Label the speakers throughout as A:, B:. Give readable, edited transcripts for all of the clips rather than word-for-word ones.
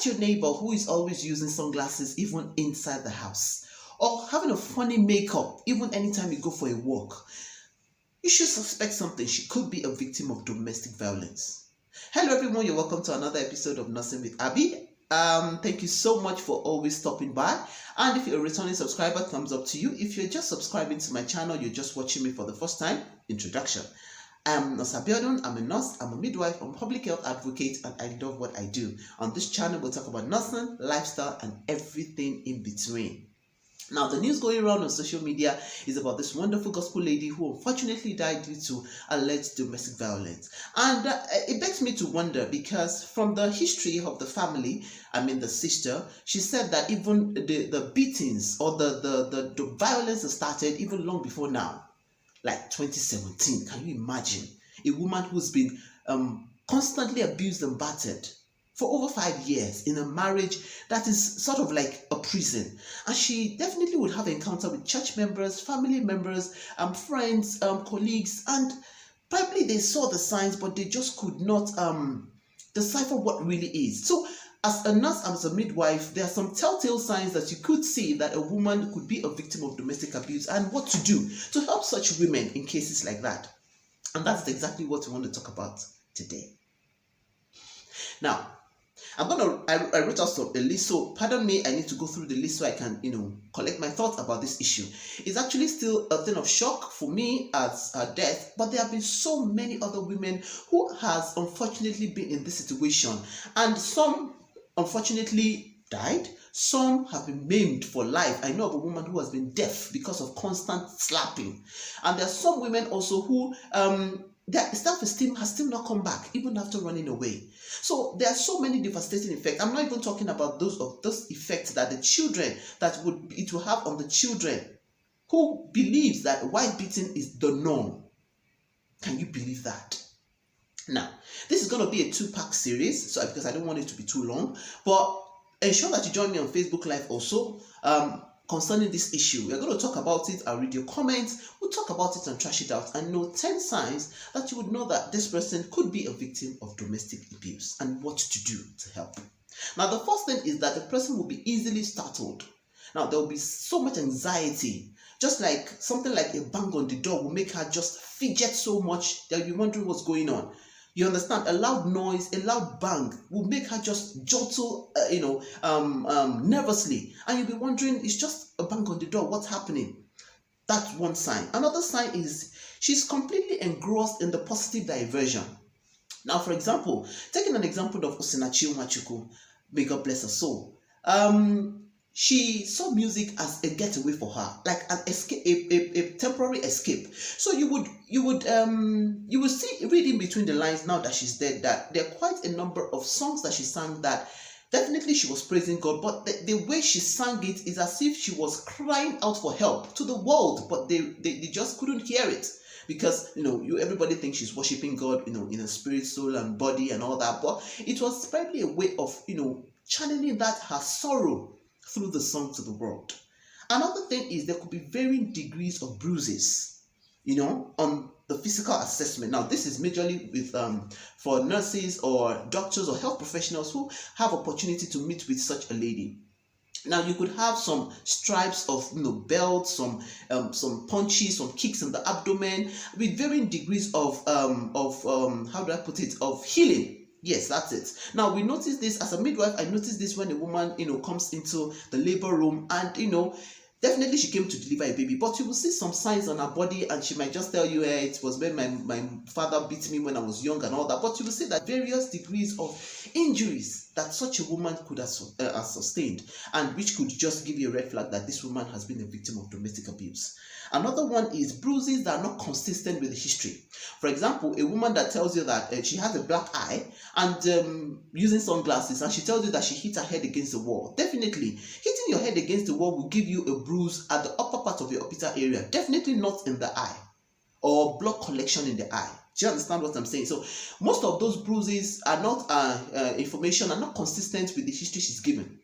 A: your neighbor who is always using sunglasses even inside the house, or having a funny makeup even anytime you go for a walk, you should suspect something. She could be a victim of domestic violence. Hello everyone, you're welcome to another episode of Nursing with Abby. Thank you so much for always stopping by. And if you're a returning subscriber, thumbs up to you. If you're just subscribing to my channel, you're just watching me for the first time, introduction. I'm Nurse Abiodun. I'm a nurse, I'm a midwife, I'm a public health advocate, and I love what I do. On this channel, we'll talk about nursing, lifestyle, and everything in between. Now, the news going around on social media is about this wonderful gospel lady who unfortunately died due to alleged domestic violence. And it begs me to wonder, because from the history of the family, the sister, she said that even the beatings or the violence started even long before now, like 2017. Can you imagine? A woman who's been constantly abused and battered for over 5 years in a marriage that is sort of like a prison. And she definitely would have encounter with church members, family members, friends, colleagues, and probably they saw the signs, but they just could not decipher what really is. So as a nurse, as a midwife, there are some telltale signs that you could see that a woman could be a victim of domestic abuse, and what to do to help such women in cases like that. And that's exactly what we want to talk about today. Now, I wrote out a list, so pardon me, I need to go through the list so I can, collect my thoughts about this issue. It's actually still a thing of shock for me as a death, but there have been so many other women who has unfortunately been in this situation, and some unfortunately died. Some have been maimed for life. I know of a woman who has been deaf because of constant slapping, and there are some women also who their self-esteem has still not come back even after running away. So there are so many devastating effects. I'm not even talking about those effects that the children it will have on the children who believes that wife beating is the norm. Can you believe that? Now, this is going to be a 2-part series, so because I don't want it to be too long, but ensure that you join me on Facebook Live also concerning this issue. We're going to talk about it. I'll read your comments. We'll talk about it and trash it out, and know 10 signs that you would know that this person could be a victim of domestic abuse and what to do to help. Now, the first thing is that the person will be easily startled. Now, there will be so much anxiety, just like something like a bang on the door will make her just fidget so much that you'll be wondering what's going on. You understand? A loud noise, a loud bang will make her just jostle, nervously. And you'll be wondering, it's just a bang on the door, what's happening? That's one sign. Another sign is she's completely engrossed in the positive diversion. Now, for example, taking an example of Osinachi Machuku, may God bless her soul. She saw music as a getaway for her, like an escape, a temporary escape. So you would see, reading between the lines now that she's dead, that there are quite a number of songs that she sang that definitely she was praising God, but the way she sang it is as if she was crying out for help to the world, but they just couldn't hear it. Because everybody thinks she's worshiping God, in a spirit, soul, and body and all that, but it was probably a way of channeling that her sorrow through the song to the world. Another thing is there could be varying degrees of bruises, on the physical assessment. Now, this is majorly with for nurses or doctors or health professionals who have opportunity to meet with such a lady. Now, you could have some stripes of belts, some punches, some kicks in the abdomen, with varying degrees of how do I put it, of healing. Yes, that's it. Now, we notice this as a midwife. I noticed this when a woman, comes into the labor room, and definitely she came to deliver a baby, but you will see some signs on her body, and she might just tell you, hey, it was when my father beat me when I was young and all that. But you will see that various degrees of injuries that such a woman could have sustained, and which could just give you a red flag that this woman has been a victim of domestic abuse. Another one is bruises that are not consistent with the history. For example, a woman that tells you that she has a black eye and using sunglasses, and she tells you that she hit her head against the wall. Definitely, hitting your head against the wall will give you a bruise at the upper part of your orbital area. Definitely not in the eye or blood collection in the eye. Do you understand what I'm saying? So most of those bruises are not information, are not consistent with the history she's given.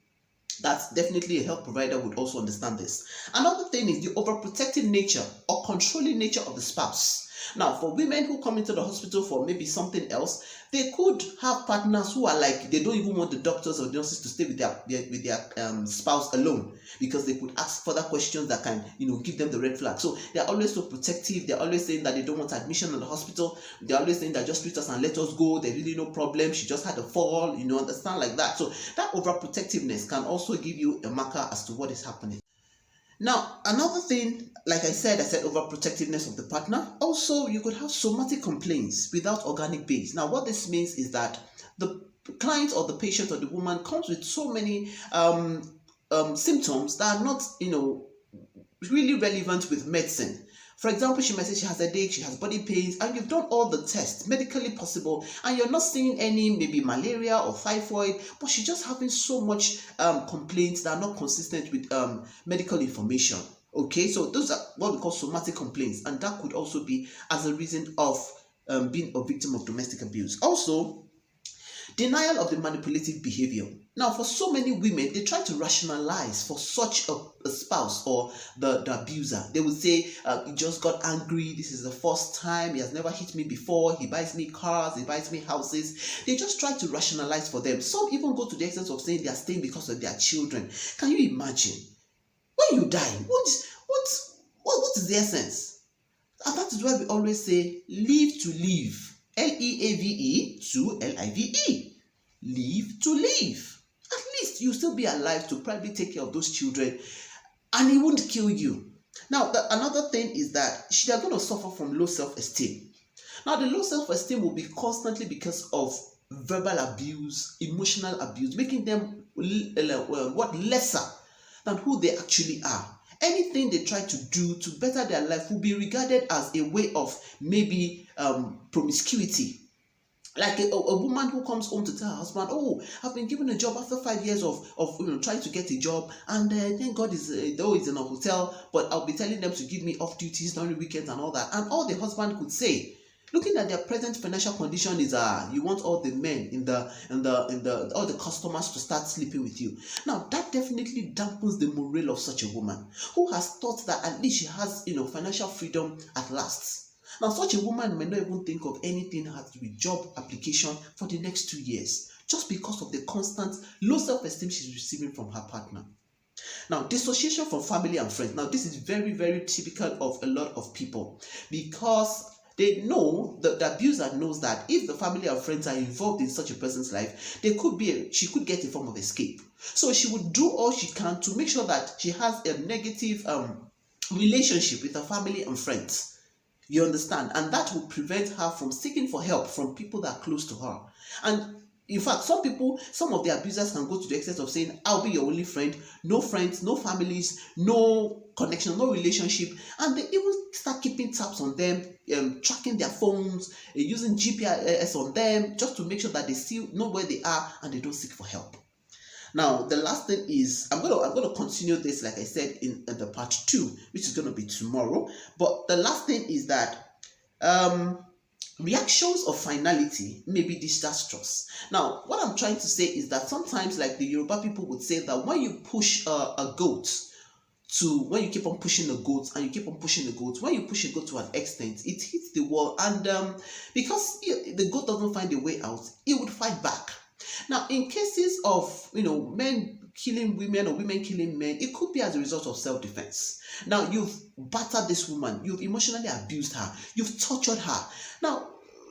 A: That's definitely a health provider would also understand this. Another thing is the overprotective nature or controlling nature of the spouse. Now, for women who come into the hospital for maybe something else, they could have partners who are like they don't even want the doctors or nurses to stay with their spouse alone, because they could ask further questions that can give them the red flag. So they're always so protective. They're always saying that they don't want admission in the hospital. They're always saying that just treat us and let us go. There's really no problem. She just had a fall. Understand, like that. So that overprotectiveness can also give you a marker as to what is happening. Now, another thing, like I said overprotectiveness of the partner. Also, you could have somatic complaints without organic base. Now, what this means is that the client or the patient or the woman comes with so many symptoms that are not, really relevant with medicine. For example, she might say she has a headache, she has body pains, and you've done all the tests medically possible, and you're not seeing any maybe malaria or typhoid, but she's just having so much complaints that are not consistent with medical information. Okay, so those are what we call somatic complaints, and that could also be as a reason of being a victim of domestic abuse. Also, denial of the manipulative behavior. Now, for so many women, they try to rationalize for such a spouse or the abuser. They would say, he just got angry. This is the first time. He has never hit me before. He buys me cars. He buys me houses. They just try to rationalize for them. Some even go to the extent of saying they are staying because of their children. Can you imagine? When you die, what is the essence? And that is why we always say, live to live. Leave to live. Live to live. At least you'll still be alive to probably take care of those children, and it won't kill you. Now, another thing is that they're going to suffer from low self-esteem. Now, the low self-esteem will be constantly because of verbal abuse, emotional abuse, making them lesser than who they actually are. Anything they try to do to better their life will be regarded as a way of maybe promiscuity. Like a woman who comes home to tell her husband, oh, I've been given a job after 5 years of trying to get a job, and thank God it's in a hotel, but I'll be telling them to give me off duties during weekends and all that. And all the husband could say, looking at their present financial condition, is you want all the men all the customers to start sleeping with you. Now, that definitely dampens the morale of such a woman who has thought that at least she has financial freedom at last. Now, such a woman may not even think of anything that has to be job application for the next 2 years, just because of the constant low self-esteem she's receiving from her partner. Now, dissociation from family and friends. Now, this is very, very typical of a lot of people, because they know that the abuser knows that if the family and friends are involved in such a person's life, she could get a form of escape. So she would do all she can to make sure that she has a negative relationship with her family and friends. You understand? And that will prevent her from seeking for help from people that are close to her. And in fact, some of the abusers can go to the extent of saying, I'll be your only friend, no friends, no families, no connection, no relationship. And they even start keeping tabs on them, tracking their phones, using GPS on them, just to make sure that they still know where they are and they don't seek for help. Now, the last thing is, I'm gonna continue this, like I said, in the part 2, which is gonna be tomorrow. But the last thing is that reactions of finality may be disastrous. Now, what I'm trying to say is that sometimes, like the Yoruba people would say, that when you push a goat when you keep on pushing the goat and you keep on pushing the goat, when you push a goat to an extent, it hits the wall, and because the goat doesn't find a way out, it would fight back. Now, in cases of men killing women or women killing men, it could be as a result of self-defense. Now, you've battered this woman, you've emotionally abused her, you've tortured her. Now,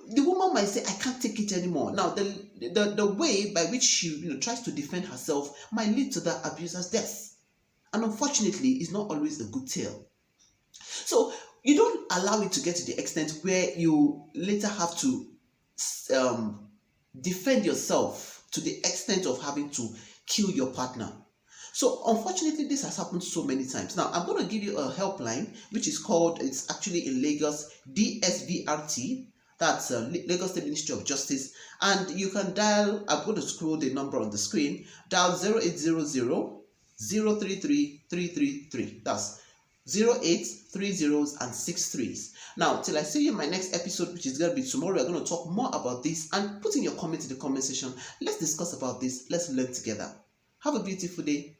A: the woman might say, I can't take it anymore. Now, the way by which she tries to defend herself might lead to the abuser's death. And unfortunately, it's not always a good tale. So you don't allow it to get to the extent where you later have to defend yourself to the extent of having to kill your partner. So unfortunately, this has happened so many times. Now, I'm going to give you a helpline, which is called, it's actually in Lagos, DSVRT. That's Lagos State Ministry of Justice. And you can dial, I'm going to scroll the number on the screen, dial 0800 033 333. That's 08 30s and 63s. Now, till I see you in my next episode, which is going to be tomorrow, we're going to talk more about this, and put in your comment in the comment section. Let's discuss about this. Let's learn together. Have a beautiful day.